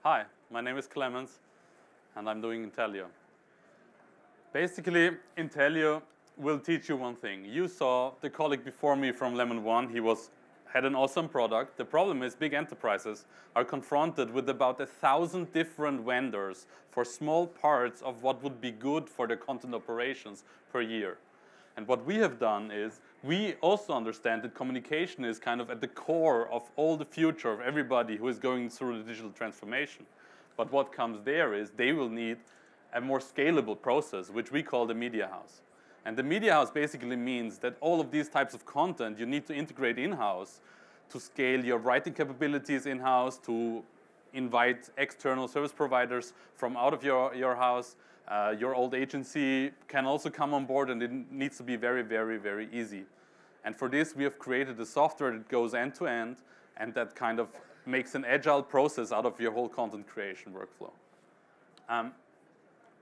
Hi, my name is Clemens, and I'm doing Intellyo. Basically, Intellyo will teach you one thing. You saw the colleague before me from Lemon One. He had an awesome product. The problem is big enterprises are confronted with about 1,000 different vendors for small parts of what would be good for their content operations per year. And what we have done is we also understand that communication is kind of at the core of all the future of everybody who is going through the digital transformation. But what comes there is they will need a more scalable process, which we call the media house. And the media house basically means that all of these types of content you need to integrate in-house to scale your writing capabilities in-house, to invite external service providers from out of your house. Your old agency can also come on board, and it needs to be very, very, very easy. And for this, we have created a software that goes end-to-end, and that kind of makes an agile process out of your whole content creation workflow.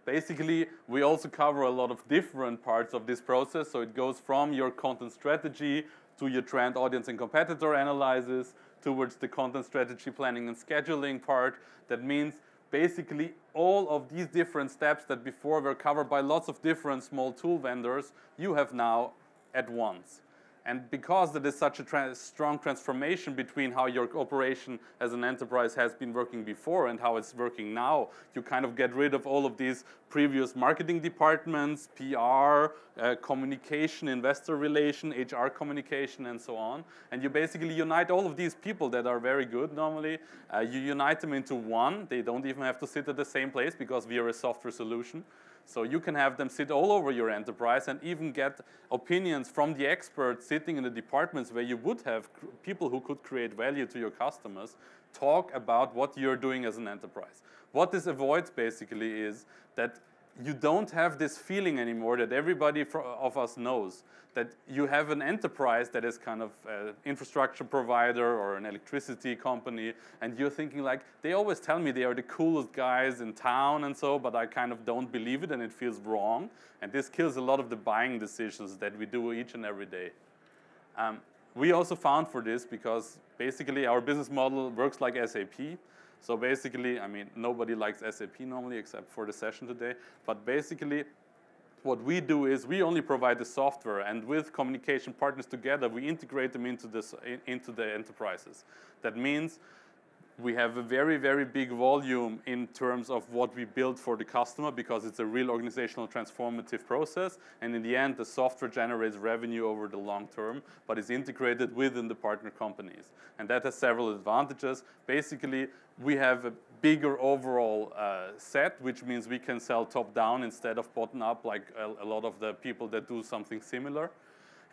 Basically, we also cover a lot of different parts of this process. So it goes from your content strategy to your trend, audience, and competitor analysis towards the content strategy planning and scheduling part. That means basically all of these different steps that before were covered by lots of different small tool vendors, you have now at once. And because there is such a strong transformation between how your operation as an enterprise has been working before and how it's working now, you kind of get rid of all of these previous marketing departments, PR, communication, investor relation, HR communication, and so on. And you basically unite all of these people that are very good normally. You unite them into one. They don't even have to sit at the same place because we are a software solution. So you can have them sit all over your enterprise and even get opinions from the experts sitting in the departments where you would have people who could create value to your customers talk about what you're doing as an enterprise. What this avoids basically is that you don't have this feeling anymore that everybody of us knows that you have an enterprise that is kind of an infrastructure provider or an electricity company, and you're thinking like, they always tell me they are the coolest guys in town and so, but I kind of don't believe it and it feels wrong. And this kills a lot of the buying decisions that we do each and every day. We also found for this because basically our business model works like SAP. So basically, I mean, nobody likes SAP normally except for the session today. But basically, what we do is we only provide the software, and with communication partners together, we integrate them into the enterprises. That means we have a very, very big volume in terms of what we build for the customer because it's a real organizational transformative process. And in the end, the software generates revenue over the long term, but is integrated within the partner companies. And that has several advantages. Basically, we have a bigger overall set, which means we can sell top-down instead of bottom-up like a lot of the people that do something similar.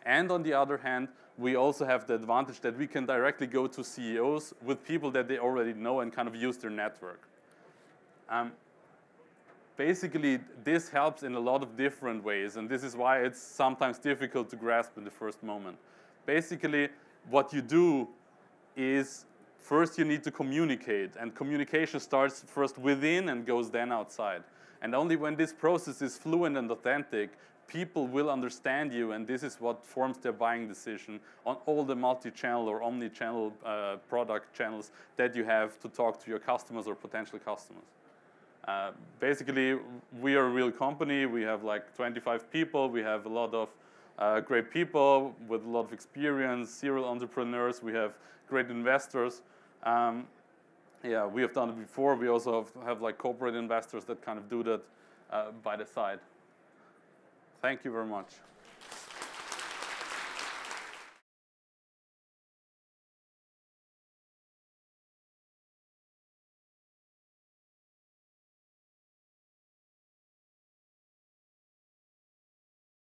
And on the other hand, we also have the advantage that we can directly go to CEOs with people that they already know and kind of use their network. Basically, this helps in a lot of different ways, and this is why it's sometimes difficult to grasp in the first moment. Basically, what you do is first you need to communicate, and communication starts first within and goes then outside. And only when this process is fluent and authentic, people will understand you, and this is what forms their buying decision on all the multi-channel or omni-channel product channels that you have to talk to your customers or potential customers. Basically, we are a real company. We have like 25 people. We have a lot of great people with a lot of experience, serial entrepreneurs. We have great investors. Yeah, we have done it before. We also have like corporate investors that kind of do that by the side. Thank you very much.